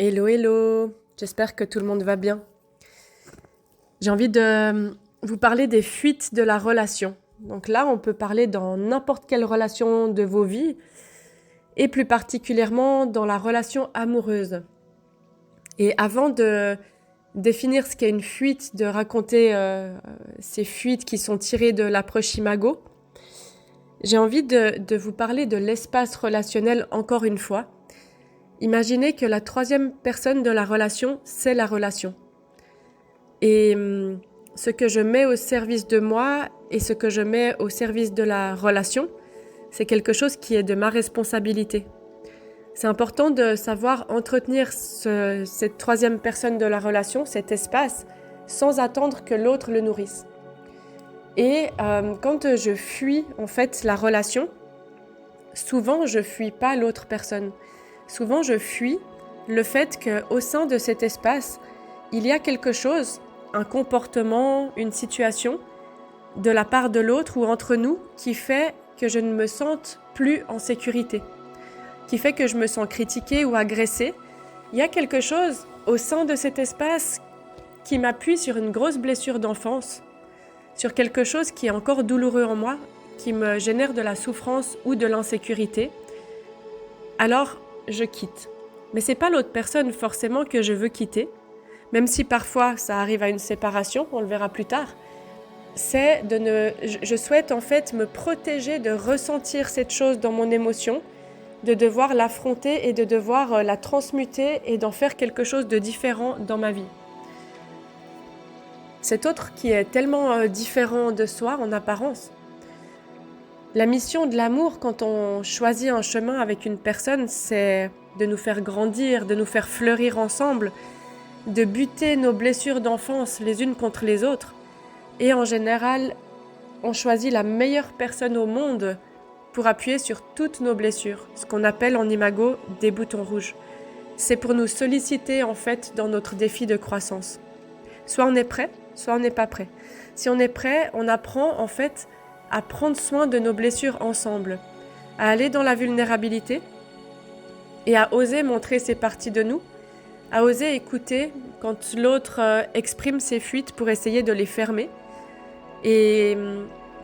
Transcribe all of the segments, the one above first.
Hello, hello, j'espère que tout le monde va bien. J'ai envie de vous parler des fuites de la relation. Donc là, on peut parler dans n'importe quelle relation de vos vies, et plus particulièrement dans la relation amoureuse. Et avant de définir ce qu'est une fuite, de raconter ces fuites qui sont tirées de l'approche Imago, j'ai envie de vous parler de l'espace relationnel encore une fois. Imaginez que la troisième personne de la relation, c'est la relation. Et ce que je mets au service de moi et ce que je mets au service de la relation, c'est quelque chose qui est de ma responsabilité. C'est important de savoir entretenir cette troisième personne de la relation, cet espace, sans attendre que l'autre le nourrisse. Et quand je fuis en fait la relation, souvent je fuis pas l'autre personne. Souvent je fuis le fait qu'au sein de cet espace, il y a quelque chose, un comportement, une situation de la part de l'autre ou entre nous qui fait que je ne me sente plus en sécurité, qui fait que je me sens critiquée ou agressée. Il y a quelque chose au sein de cet espace qui m'appuie sur une grosse blessure d'enfance, sur quelque chose qui est encore douloureux en moi, qui me génère de la souffrance ou de l'insécurité. Alors, je quitte. Mais c'est pas l'autre personne forcément que je veux quitter, même si parfois ça arrive à une séparation, on le verra plus tard. Je souhaite en fait me protéger de ressentir cette chose dans mon émotion, de devoir l'affronter et de devoir la transmuter et d'en faire quelque chose de différent dans ma vie. Cet autre qui est tellement différent de soi en apparence. La mission de l'amour, quand on choisit un chemin avec une personne, c'est de nous faire grandir, de nous faire fleurir ensemble, de buter nos blessures d'enfance les unes contre les autres. Et en général, on choisit la meilleure personne au monde pour appuyer sur toutes nos blessures, ce qu'on appelle en imago des boutons rouges. C'est pour nous solliciter en fait dans notre défi de croissance. Soit on est prêt, soit on n'est pas prêt. Si on est prêt, on apprend en fait à prendre soin de nos blessures ensemble, à aller dans la vulnérabilité et à oser montrer ces parties de nous, à oser écouter quand l'autre exprime ses fuites pour essayer de les fermer. Et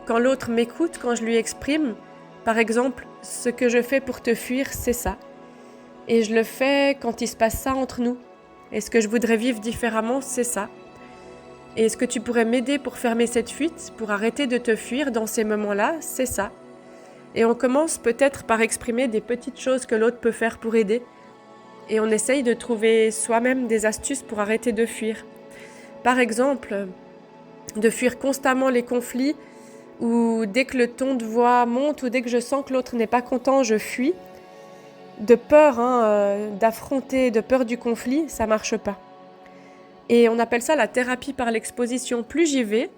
quand l'autre m'écoute, quand je lui exprime, par exemple, ce que je fais pour te fuir, c'est ça. Et je le fais quand il se passe ça entre nous. Et ce que je voudrais vivre différemment, c'est ça. Et est-ce que tu pourrais m'aider pour fermer cette fuite, pour arrêter de te fuir dans ces moments-là, c'est ça. Et on commence peut-être par exprimer des petites choses que l'autre peut faire pour aider. Et on essaye de trouver soi-même des astuces pour arrêter de fuir. Par exemple, de fuir constamment les conflits, ou dès que le ton de voix monte, ou dès que je sens que l'autre n'est pas content, je fuis. De peur d'affronter, de peur du conflit, ça marche pas. Et on appelle ça la thérapie par l'exposition. Plus j'y vais,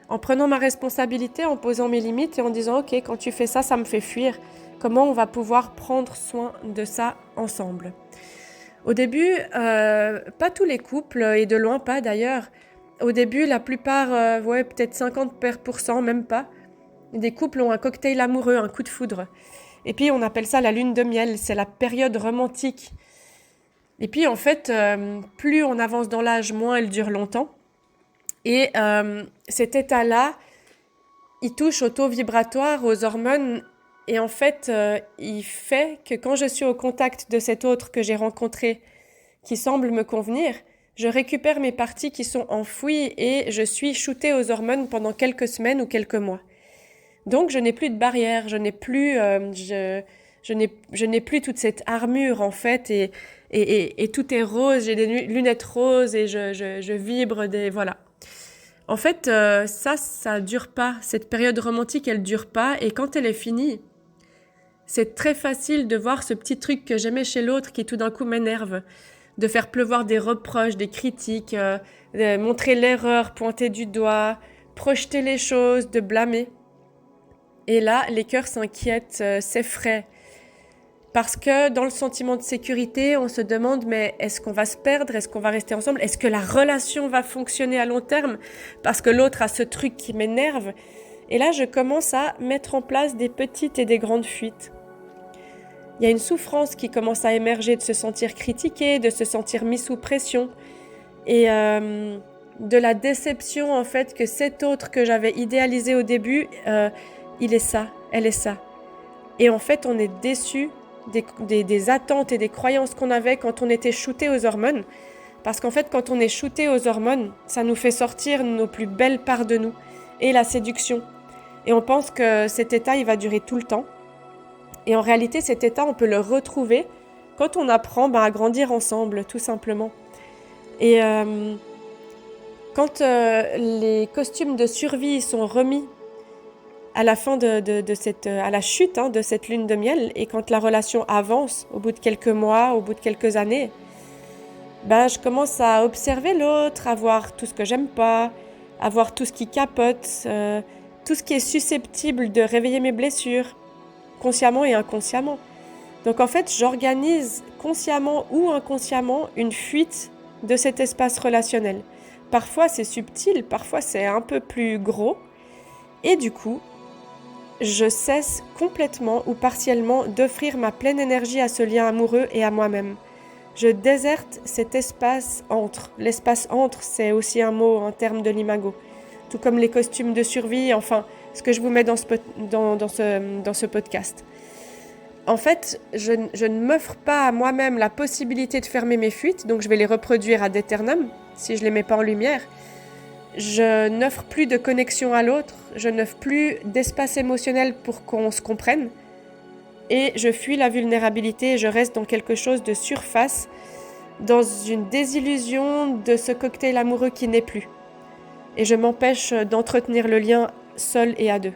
en prenant ma responsabilité, en posant mes limites et en disant « Ok, quand tu fais ça, ça me fait fuir. Comment on va pouvoir prendre soin de ça ensemble ?» Au début, pas tous les couples, et de loin pas d'ailleurs. Au début, la plupart, peut-être 50%, même pas, des couples ont un cocktail amoureux, un coup de foudre. Et puis on appelle ça la lune de miel, c'est la période romantique. Et puis en fait, plus on avance dans l'âge, moins elle dure longtemps. Et cet état-là, il touche au taux vibratoire, aux hormones. Et en fait, il fait que quand je suis au contact de cet autre que j'ai rencontré, qui semble me convenir, je récupère mes parties qui sont enfouies et je suis shootée aux hormones pendant quelques semaines ou quelques mois. Donc je n'ai plus de barrière, je n'ai plus toute cette armure en fait et tout est rose, j'ai des lunettes roses et je vibre voilà. En fait, ça dure pas. Cette période romantique, elle dure pas et quand elle est finie, c'est très facile de voir ce petit truc que j'aimais chez l'autre qui tout d'un coup m'énerve, de faire pleuvoir des reproches, des critiques, de montrer l'erreur, pointer du doigt, projeter les choses, de blâmer. Et là, les cœurs s'inquiètent, s'effraient. Parce que dans le sentiment de sécurité, on se demande mais est-ce qu'on va se perdre? Est-ce qu'on va rester ensemble? Est-ce que la relation va fonctionner à long terme? Parce que l'autre a ce truc qui m'énerve. Et là, je commence à mettre en place des petites et des grandes fuites. Il y a une souffrance qui commence à émerger de se sentir critiqué, de se sentir mis sous pression. Et de la déception en fait que cet autre que j'avais idéalisé au début, il est ça, elle est ça. Et en fait, on est déçu des attentes et des croyances qu'on avait quand on était shooté aux hormones. Parce qu'en fait, quand on est shooté aux hormones, ça nous fait sortir nos plus belles parts de nous et la séduction. Et on pense que cet état, il va durer tout le temps. Et en réalité, cet état, on peut le retrouver quand on apprend à grandir ensemble, tout simplement. Et quand les costumes de survie sont remis à la fin à la chute de cette lune de miel, et quand la relation avance, au bout de quelques mois, au bout de quelques années, je commence à observer l'autre, à voir tout ce que j'aime pas, à voir tout ce qui capote, tout ce qui est susceptible de réveiller mes blessures, consciemment et inconsciemment. Donc en fait, j'organise consciemment ou inconsciemment une fuite de cet espace relationnel. Parfois c'est subtil, parfois c'est un peu plus gros, et du coup, je cesse complètement ou partiellement d'offrir ma pleine énergie à ce lien amoureux et à moi-même. Je déserte cet espace entre. L'espace entre, c'est aussi un mot en termes de l'imago. Tout comme les costumes de survie, enfin, ce que je vous mets dans ce podcast. En fait, je ne m'offre pas à moi-même la possibilité de fermer mes fuites, donc je vais les reproduire ad aeternum, si je ne les mets pas en lumière. Je n'offre plus de connexion à l'autre, je n'offre plus d'espace émotionnel pour qu'on se comprenne, et je fuis la vulnérabilité et je reste dans quelque chose de surface, dans une désillusion de ce cocktail amoureux qui n'est plus. Et je m'empêche d'entretenir le lien seul et à deux.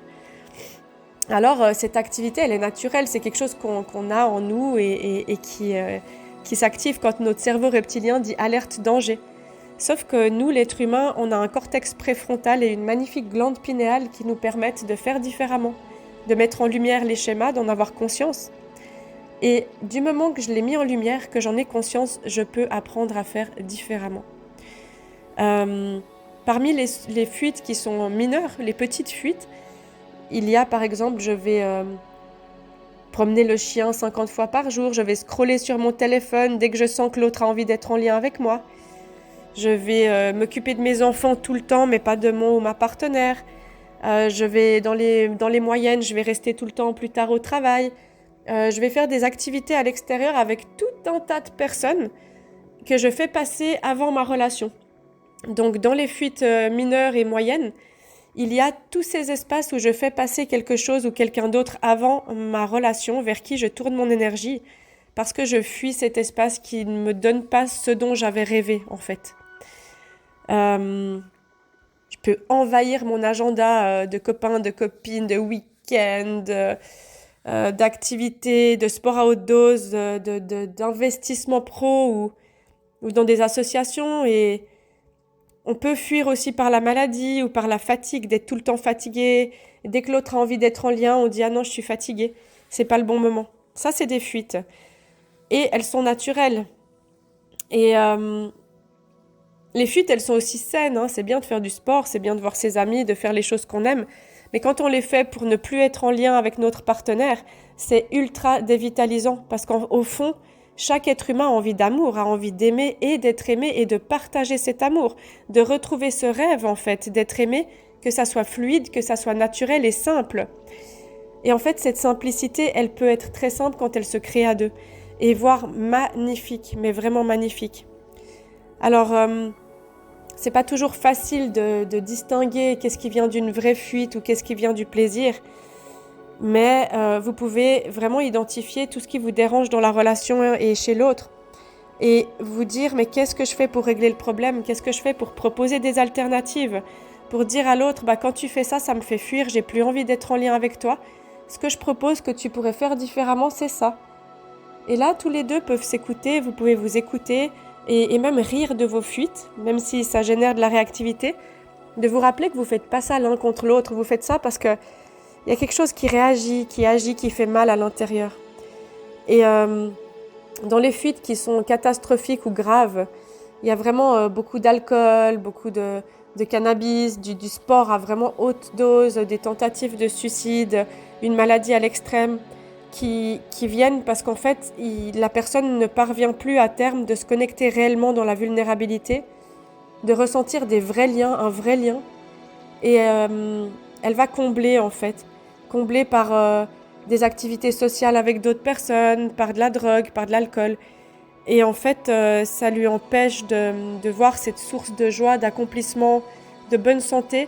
Alors, cette activité, elle est naturelle, c'est quelque chose qu'on a en nous et qui s'active quand notre cerveau reptilien dit « alerte danger ». Sauf que nous, l'être humain, on a un cortex préfrontal et une magnifique glande pinéale qui nous permettent de faire différemment, de mettre en lumière les schémas, d'en avoir conscience. Et du moment que je l'ai mis en lumière, que j'en ai conscience, je peux apprendre à faire différemment. Parmi les fuites qui sont mineures, les petites fuites, il y a par exemple, je vais promener le chien 50 fois par jour, je vais scroller sur mon téléphone dès que je sens que l'autre a envie d'être en lien avec moi. Je vais m'occuper de mes enfants tout le temps, mais pas de mon ou ma partenaire. Je vais dans les moyennes, je vais rester tout le temps plus tard au travail. Je vais faire des activités à l'extérieur avec tout un tas de personnes que je fais passer avant ma relation. Donc dans les fuites mineures et moyennes, il y a tous ces espaces où je fais passer quelque chose ou quelqu'un d'autre avant ma relation, vers qui je tourne mon énergie, parce que je fuis cet espace qui ne me donne pas ce dont j'avais rêvé en fait. Je peux envahir mon agenda de copains, de copines, de week-ends, d'activités, de sport à haute dose, d'investissement pro ou dans des associations, et on peut fuir aussi par la maladie ou par la fatigue, d'être tout le temps fatigué. Dès que l'autre a envie d'être en lien, on dit « ah non, je suis fatiguée, c'est pas le bon moment ». Ça, c'est des fuites. Et elles sont naturelles. Et les fuites, elles sont aussi saines. C'est bien de faire du sport, c'est bien de voir ses amis, de faire les choses qu'on aime. Mais quand on les fait pour ne plus être en lien avec notre partenaire, c'est ultra dévitalisant. Parce qu'au fond, chaque être humain a envie d'amour, a envie d'aimer et d'être aimé et de partager cet amour, de retrouver ce rêve en fait, d'être aimé, que ça soit fluide, que ça soit naturel et simple. Et en fait, cette simplicité, elle peut être très simple quand elle se crée à deux, et voire magnifique, mais vraiment magnifique. Alors, c'est pas toujours facile de distinguer qu'est-ce qui vient d'une vraie fuite ou qu'est-ce qui vient du plaisir. Mais vous pouvez vraiment identifier tout ce qui vous dérange dans la relation et chez l'autre et vous dire mais qu'est-ce que je fais pour régler le problème, qu'est-ce que je fais pour proposer des alternatives, pour dire à l'autre quand tu fais ça, ça me fait fuir, j'ai plus envie d'être en lien avec toi, ce que je propose que tu pourrais faire différemment, c'est ça. Et là, tous les deux peuvent s'écouter, vous pouvez vous écouter et même rire de vos fuites, même si ça génère de la réactivité, de vous rappeler que vous faites pas ça l'un contre l'autre, vous faites ça parce que il y a quelque chose qui réagit, qui agit, qui fait mal à l'intérieur. Et dans les fuites qui sont catastrophiques ou graves, il y a vraiment beaucoup d'alcool, beaucoup de cannabis, du sport à vraiment haute dose, des tentatives de suicide, une maladie à l'extrême. qui viennent parce qu'en fait, la personne ne parvient plus à terme de se connecter réellement dans la vulnérabilité, de ressentir des vrais liens, un vrai lien. Et elle va combler en fait, combler par des activités sociales avec d'autres personnes, par de la drogue, par de l'alcool. Et en fait, ça lui empêche de voir cette source de joie, d'accomplissement, de bonne santé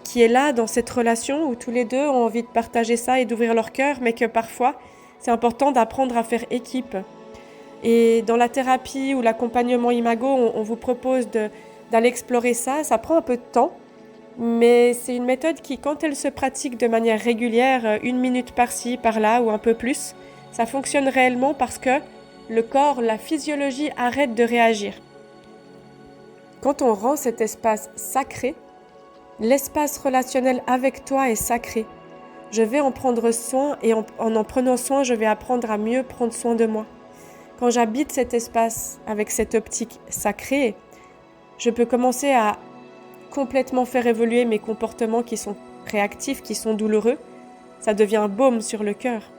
qui est là dans cette relation où tous les deux ont envie de partager ça et d'ouvrir leur cœur, mais que parfois, c'est important d'apprendre à faire équipe. Et dans la thérapie ou l'accompagnement Imago, on vous propose d'aller explorer ça. Ça prend un peu de temps, mais c'est une méthode qui, quand elle se pratique de manière régulière, 1 minute par-ci, par-là ou un peu plus, ça fonctionne réellement parce que le corps, la physiologie arrête de réagir. Quand on rend cet espace sacré, l'espace relationnel avec toi est sacré. Je vais en prendre soin et en prenant soin, je vais apprendre à mieux prendre soin de moi. Quand j'habite cet espace avec cette optique sacrée, je peux commencer à complètement faire évoluer mes comportements qui sont réactifs, qui sont douloureux. Ça devient un baume sur le cœur.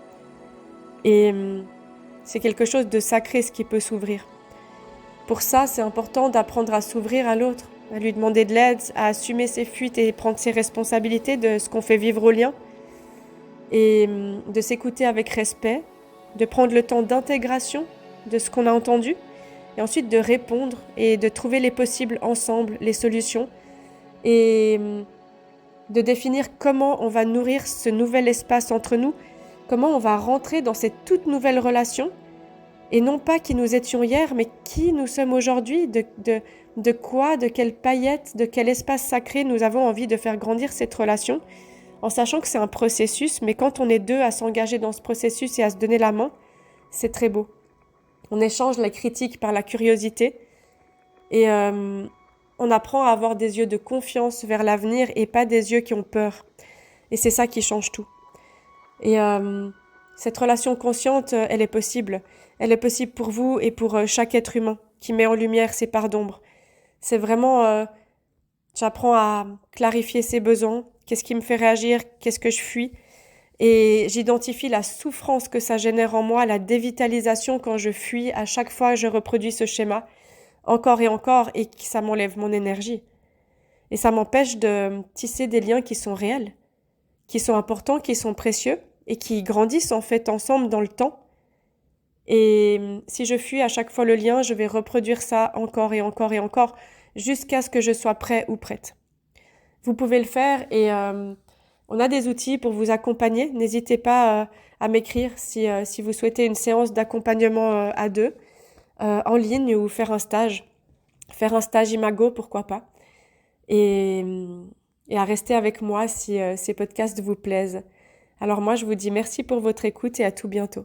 Et c'est quelque chose de sacré ce qui peut s'ouvrir. Pour ça, c'est important d'apprendre à s'ouvrir à l'autre, à lui demander de l'aide, à assumer ses fuites et prendre ses responsabilités de ce qu'on fait vivre au lien. Et de s'écouter avec respect, de prendre le temps d'intégration de ce qu'on a entendu, et ensuite de répondre et de trouver les possibles ensemble, les solutions, et de définir comment on va nourrir ce nouvel espace entre nous, comment on va rentrer dans cette toute nouvelle relation, et non pas qui nous étions hier, mais qui nous sommes aujourd'hui, de quoi, de quelles paillettes, de quel espace sacré nous avons envie de faire grandir cette relation, en sachant que c'est un processus, mais quand on est deux à s'engager dans ce processus et à se donner la main, c'est très beau. On échange la critique par la curiosité et on apprend à avoir des yeux de confiance vers l'avenir et pas des yeux qui ont peur. Et c'est ça qui change tout. Et cette relation consciente, elle est possible. Elle est possible pour vous et pour chaque être humain qui met en lumière ses parts d'ombre. C'est vraiment, j'apprends à clarifier ses besoins, qu'est-ce qui me fait réagir, qu'est-ce que je fuis. Et j'identifie la souffrance que ça génère en moi, la dévitalisation quand je fuis. À chaque fois, je reproduis ce schéma, encore et encore, et que ça m'enlève mon énergie. Et ça m'empêche de tisser des liens qui sont réels, qui sont importants, qui sont précieux, et qui grandissent en fait ensemble dans le temps. Et si je fuis à chaque fois le lien, je vais reproduire ça encore et encore et encore, jusqu'à ce que je sois prêt ou prête. Vous pouvez le faire et on a des outils pour vous accompagner. N'hésitez pas à m'écrire si vous souhaitez une séance d'accompagnement à deux, en ligne ou faire un stage. Faire un stage Imago, pourquoi pas. Et à rester avec moi si ces podcasts vous plaisent. Alors moi, je vous dis merci pour votre écoute et à tout bientôt.